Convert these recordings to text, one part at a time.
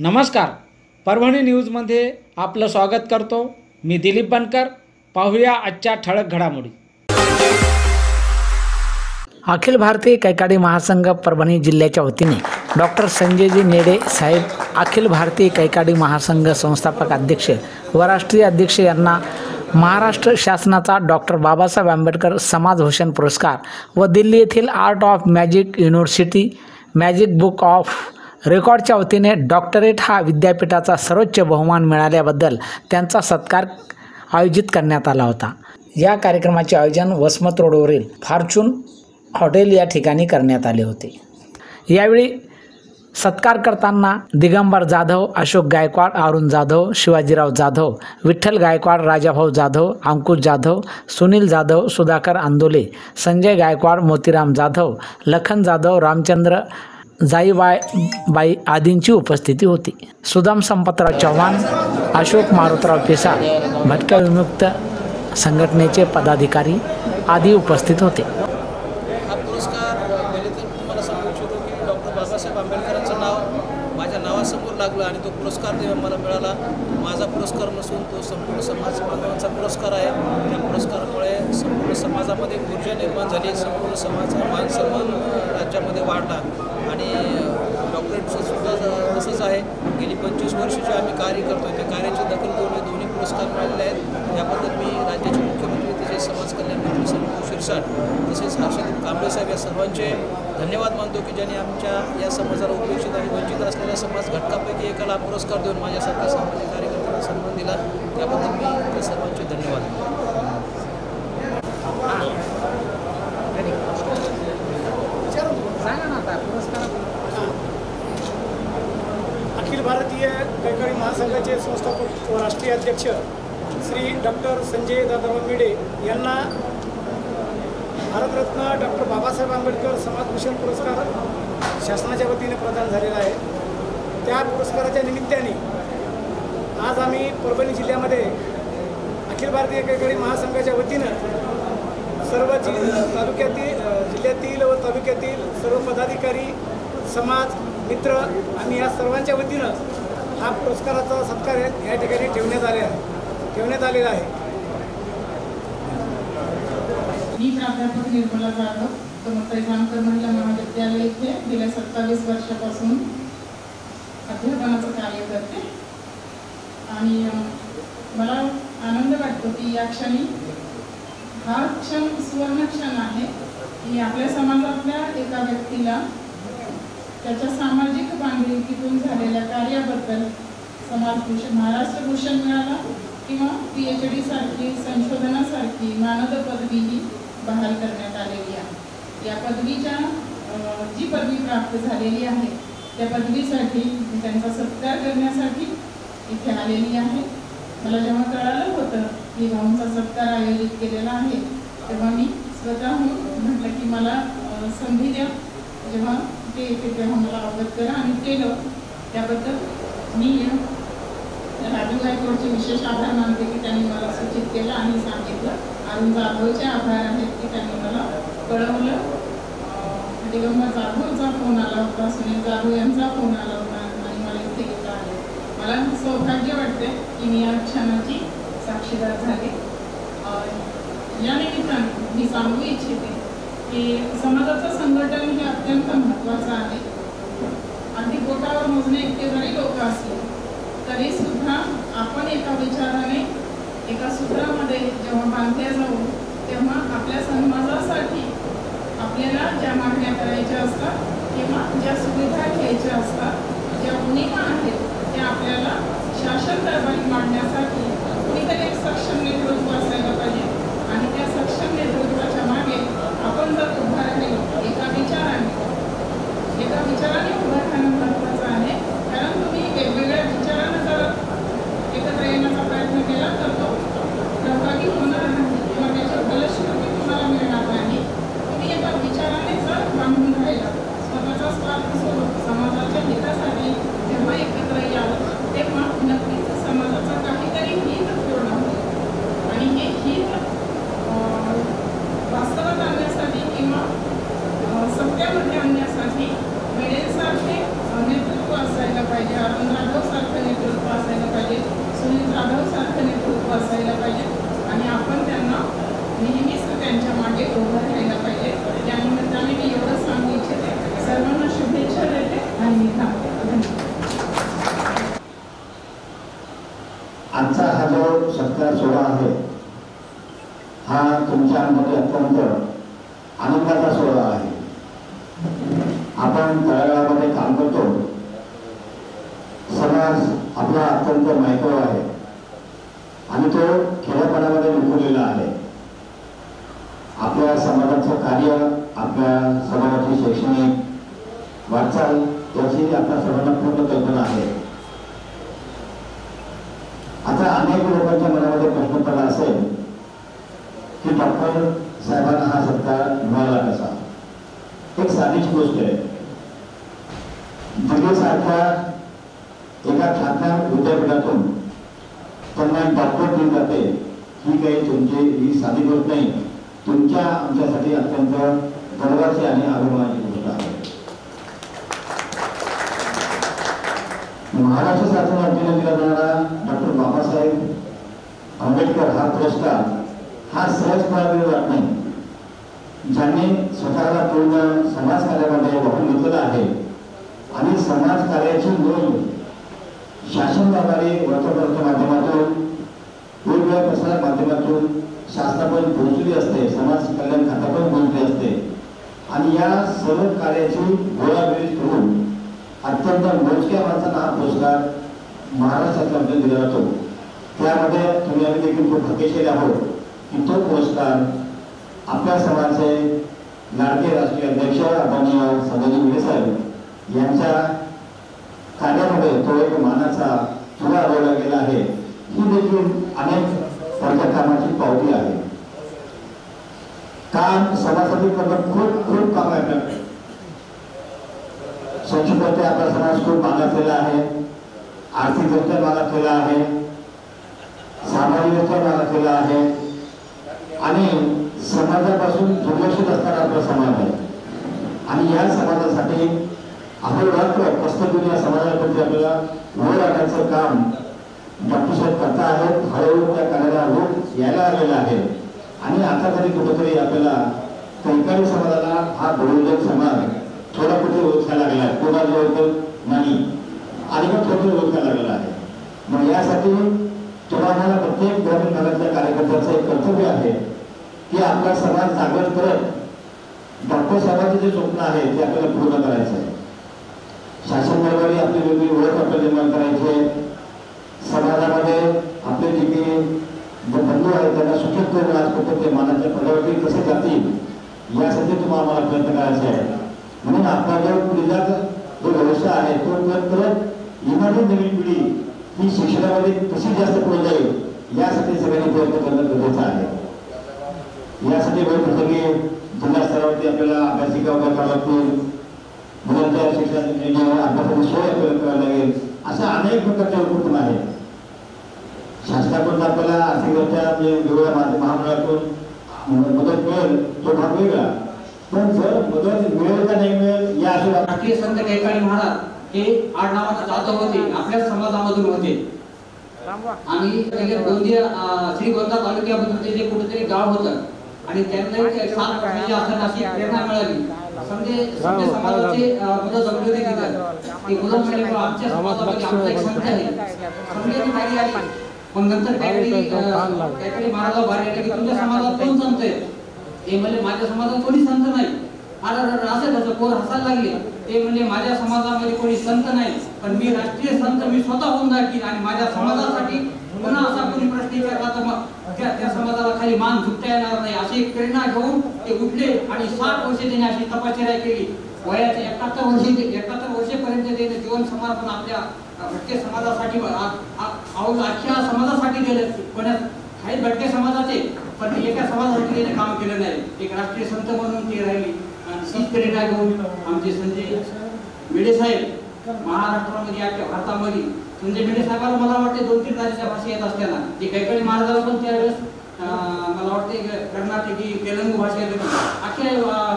नमस्कार, परभणी न्यूजमध्ये आपलं स्वागत करतो। मी दिलीप बनकर। पाहूया आजच्या ठळक घडामोडी। अखिल भारतीय कैकाडी महासंघ परभणी जिल्ह्याच्या वतीने डॉक्टर संजयजी नेडे साहेब अखिल भारतीय कैकाडी महासंघ संस्थापक अध्यक्ष व राष्ट्रीय अध्यक्ष यांना महाराष्ट्र शासनाचा डॉक्टर बाबासाहेब आंबेडकर समाजभूषण पुरस्कार व दिल्ली येथील art of magic university magic book of रेकॉर्डच्या वतीने डॉक्टरेट हा विद्यापीठाचा सर्वोच्च बहुमान मिळाल्याबद्दल त्यांचा सत्कार आयोजित करण्यात आला होता। या कार्यक्रमाचे आयोजन वसमत रोडवरील फॉर्च्यून हॉटेल या ठिकाणी करण्यात आले होते। यावेळी सत्कार करताना दिगंबर जाधव, अशोक गायकवाड, अरुण जाधव, शिवाजीराव जाधव, विठ्ठल गायकवाड, राजाभाऊ जाधव, अंकुश जाधव, सुनील जाधव, सुधाकर आंदोले, संजय गायकवाड, मोतीराम जाधव, लखन जाधव, रामचंद्र जाईबाई आदींची उपस्थिती होती। सुदाम संपतराव चव्हाण, अशोक मारुतराव पिसाळ, भटक्या विमुक्त संघटनेचे पदाधिकारी आदी उपस्थित होते। हा पुरस्कार पहिले तर तुम्हाला सांगू इच्छितो की डॉक्टर बाबासाहेब आंबेडकरांचं नाव माझ्या नावासमोर लागलं आणि तो पुरस्कार मला मिळाला। माझा पुरस्कार नसून तो संपूर्ण समाज बांधवांचा पुरस्कार आहे। त्या पुरस्कारामुळे संपूर्ण समाजामध्ये ऊर्जा निर्माण झाली, संपूर्ण समाजाचा मान सन्मान राज्यामध्ये वाढला आणि डॉक्टरेटचं सुद्धा तसंच आहे। गेली 25 वर्ष जे आम्ही कार्य करतो त्या कार्याची दखल घेऊन हे दोन्ही पुरस्कार मिळालेले आहेत। त्याबद्दल मी राज्याचे मुख्यमंत्री तसेच समाज कल्याण मंत्री संतोष शिरसाट तसेच हर्षदीप कांबळे साहेब या सर्वांचे धन्यवाद मानतो की ज्यांनी आमच्या या समाजाला उपेक्षित आणि वंचित असलेल्या समाज घटकापैकी एकाला पुरस्कार देऊन माझ्यासारख्या सामाजिक कार्यकर्त्यांना सन्मान दिला। त्याबद्दल मी त्या सर्वांचे धन्यवाद मानतो। अखिल भारतीय कैकाडी महासंघाचे संस्थापक व राष्ट्रीय अध्यक्ष श्री डॉक्टर संजय दादाभाऊ नेडे यांना भारतरत्न डॉक्टर बाबासाहेब आंबेडकर समाजभूषण पुरस्कार शासनाच्या वतीने प्रदान झालेला आहे। त्या पुरस्काराच्या निमित्ताने आज आम्ही परभणी जिल्ह्यामध्ये अखिल भारतीय कैकाडी महासंघाच्या वतीनं सर्व जिल्ह्यातील व तालुक्यातील सर्व पदाधिकारी, समाज मित्र आणि या सर्वांच्या वतीनं हा पुरस्काराचा सत्कार या ठिकाणी ठेवण्यात आलेला आहे। मी प्राध्यापक निर्मला जाधव, समर्थाई जामकर महिला महाविद्यालय येथे गेल्या 27 वर्षापासून अध्यापनाचं कार्य करते आणि मला आनंद वाटतो की या क्षणी हा क्षण सुवर्ण क्षण आहे की आपल्या समाजातल्या एका व्यक्तीला त्याच्या सामाजिक बांधिलकीतून झालेल्या कार्याबद्दल समाजभूषण, महाराष्ट्र भूषण मिळाला किंवा PhD सारखी संशोधनासारखी मानद पदवीही बहाल करण्यात आलेली आहे। या पदवीच्या जी पदवी प्राप्त झालेली आहे त्या पदवीसाठी मी त्यांचा सत्कार करण्यासाठी इथे आलेली आहे। मला जेव्हा कळालं होतं की भाऊंचा सत्कार आयोजित केलेला आहे तेव्हा मी स्वतःहून म्हटलं की मला संधी द्या, जेव्हा ते येते तेव्हा मला अवगत करा आणि केलं। त्याबद्दल मी राजू गायकवाडचे विशेष आभार मानते की त्यांनी मला सूचित केलं आणि सांगितलं। अरुण जाधवचे आभार आहेत की त्यांनी मला कळवलं। दिगंबर जाधवचा फोन आला होता, सुनील जाधव यांचा फोन आला होता आणि मला इथे घेता आले। मला सौभाग्य वाटते की मी या क्षणाची साक्षीदार झाले। या निमित्ताने मी सांगू इच्छिते की समाजाचं संघटन हे अत्यंत महत्त्वाचं आहे। अगदी बोटावर मोजणे इतके जरी लोक असले तरी सुद्धा आपण एका विचाराने एका सूत्रामध्ये जेव्हा बांधले जाऊ तेव्हा आपल्या समाजासाठी आपल्याला ज्या मागण्या करायच्या असतात किंवा ज्या सुविधा घ्यायच्या असतात, ज्या उणिवा आहेत त्या आपल्याला शासन दरबारी मांडण्यासाठी कुणीतरी एक सक्षम नेतृत्व असायला पाहिजे आणि त्या सक्षम नेतृत्वाच्या मागे आपण जर उभा राहिलो एका विचाराने उभं राहणं महत्त्वाचं आहे। कारण तुम्ही वेगवेगळ्या विचारानं जर एकत्र येण्याचा प्रयत्न केला तर तो प्रभावी होणार नाही किंवा त्याची फलश्रुती तुम्हाला मिळणार नाही। तुम्ही एका विचाराने जर बांधून राहिला, स्वतःचा स्वार्थ सोडून समाजाच्या हितासाठी सत्कार सोहळा आहे हा तुमच्यामध्ये अत्यंत आनंदाचा सोहळा आहे. आपण तळागाळामध्ये काम करतो. समाज आपला अत्यंत मैत्रीण आहे आणि तो खेड्यापाड्यामध्ये विखुरलेला आहे. आपल्या समाजाचं कार्य, आपल्या समाजाची शैक्षणिक वाटचाल याची आपल्या सर्वांना पूर्ण कल्पना आहे. आता अनेक लोकांच्या मनामध्ये प्रश्न पडला असेल की डॉक्टर साहेबांना हा सत्कार मिळाला कसा. एक साधीची गोष्ट आहे. दिल्लीसारख्या एका ख्यातनाम विद्यापीठातून त्यांना डॉक्टर दिली जाते ही काही तुमची ही साधी गोष्ट नाही. तुमच्या आमच्यासाठी अत्यंत गर्वाची आणि अभिमानाची गोष्ट आहे. महाराष्ट्र शासन राज्याने दिला जाणारा डॉक्टर बाबासाहेब आंबेडकर हा पुरस्कार हा सहजपणे दिला जात नाही. ज्यांनी स्वतःला पूर्ण समाजकार्यामध्ये वाहून घेतलेला आहे आणि समाजकार्याची नोंद शासन दरबारी वर्तमानपत्राच्या माध्यमातून वेगवेगळ्या प्रसार माध्यमातून शासनापर्यंत पोहोचली असते, समाज कल्याण खात्यापर्यंत पोहोचली असते आणि या सर्व कार्याची गोळाबेरीज करून अत्यंत मोजक्या माणसांना हा पुरस्कार महाराष्ट्रातल्या दिला जातो. त्यामध्ये तुम्ही आम्ही देखील खूप भाग्यशाली आहोत की तो पुरस्कार आपल्या समाजाचे लाडके राष्ट्रीय अध्यक्ष आदरणीय संजय मेढे साहेब यांच्या कार्यामध्ये तो एक मानाचा तुरा लावला गेला आहे. ही देखील अनेक त्यांच्या कामाची पावती आहे. काम समाजासाठी करणं खूप खूप काम आहे. स्वच्छतेमध्ये आपला समाज खूप मागासलेला आहे, आर्थिकदृष्ट्या मागासलेला आहे, सामाजिकदृष्ट्या मागासलेला आहे आणि समाजापासून दुर्लक्षित असणारा आपला समाज आहे. आणि या समाजासाठी अहोरात्र कष्ट घेऊन या समाजाप्रती आपल्याला वर आणण्याचं काम डॉक्टर साहेब करता आहेत. हळूहळू त्या कार्याला रूप यायला आलेला आहे आणि आता तरी कुठेतरी आपल्याला कैकाडी समाजाला हा बहुजन समाज थोडा कुठे ओळखायला लागला आहे. कोणाला ओळखत नाही आणि मग थोडं ओळखायला लागलेला आहे. मग यासाठी तुम्हाला प्रत्येक ग्रामीण भागातल्या कार्यकर्त्याचं एक कर्तव्य आहे की आपला समाज जागृत करत डॉक्टर साहेबांचे जे स्वप्न आहे ते आपल्याला पूर्ण करायचं आहे. शासन दरबारी आपली वेगळी ओळख आपल्याला निर्माण करायची आहे. समाजामध्ये आपले जे काही बंधू आहेत त्यांना सूचित करून आज कुठे ते मानाच्या पदावरती कसे जातील यासाठी तुम्हाला आम्हाला प्रयत्न करायचा आहे. म्हणून आपला जो पिढीचा जो भविष्य आहे तो करत येणारी नवीन पिढी ही शिक्षणामध्ये कशी जास्त पुढे जाईल यासाठी सगळ्यांनी प्रयत्न करणं गरजेचं आहे. यासाठी वेळप्रसंगी जिल्हा स्तरावरती आपल्याला अभ्यासिका उभ्या कराव्या लागतील, मुलांच्या शिक्षणाची अभ्यासाची सोय आपल्याला करावी लागेल. अशा अनेक प्रकारच्या उपक्रम आहेत. शासनाकडून आपल्याला आर्थिकदृष्ट्या वेगवेगळ्या महामंडळातून मदत मिळेल तो भाग वेगळा, पण जर मदत मिळेल का नाही मिळेल या अशा राष्ट्रीय संत कैकाडी महाराज हे आडनावाचा जाधव होते, आपल्या समाजामधून होते. आणि गोंदिया श्रीगोंदा तालुक्यामध्ये जे कुठेतरी गाव होतं आणि त्यांना 7 वर्षाची असताना अशी प्रेरणा मिळाली. समजे समाजाचे मुलं जमले होते तिथं ते मुलं म्हणाले आमच्या समाजामध्ये आमचा एक संत आहे. समजे ती बारी आली पण नंतर कैकाडी महाराज बाहेर आले की तुमच्या समाजात कोण संत आहे. ते म्हणले माझ्या समाजात कोणी संत नाही. असं कसं पोर हसायला लागले. ते म्हणजे माझ्या समाजामध्ये कोणी संत नाही पण मी राष्ट्रीय संत मी स्वतः होऊन दाखीन आणि माझ्या समाजासाठी पुन्हा असा कोणी प्रश्न विचारला तर मग त्या समाजाला खाली मान झुकता येणार नाही अशी एक प्रेरणा घेऊन ते उठले आणि 60 वर्षे त्यांनी अशी तपश्चर्या केली. वयाच्या 71 वर्षेपर्यंत त्यांनी जीवन समर्पण आपल्या भटके समाजासाठी अख्ख्या समाजासाठी केलं. पण काही भटके समाजाचे पण एका समाजासाठी त्याने काम केलं नाही. एक राष्ट्रीय संत म्हणून ते राहिली. आणि तीच प्रेरणा घेऊन आमचे संजय मेढे साहेब महाराष्ट्रामध्ये आपल्या भारतामध्ये संजय मेढे साहेबांना मला वाटते 2-3 राज्याच्या भाषा येत असताना ते कैकाडी महाराजाला पण त्यावेळेस मला वाटते कर्नाटकी तेलंगू भाषा येत होती. अख्ख्या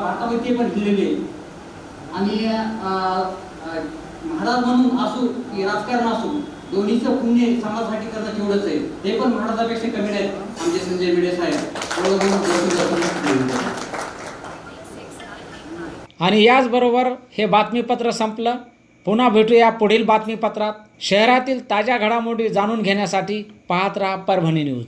भारतामध्ये ते पण लिहिलेले आणि महाराज म्हणून असू की राजकारण असू दोन्हीचं पुण्य समाजासाठी करणं तेवढंच आहे. ते पण महाराजापेक्षा कमी नाहीत आमचे संजय मेढे साहेब. आणि याचबरोबर हे बातमीपत्र संपलं. पुन्हा भेटूया पुढील बातमीपत्रात. शहरातील ताज्या घडामोडी जाणून घेण्यासाठी पाहत रहा परभणी न्यूज.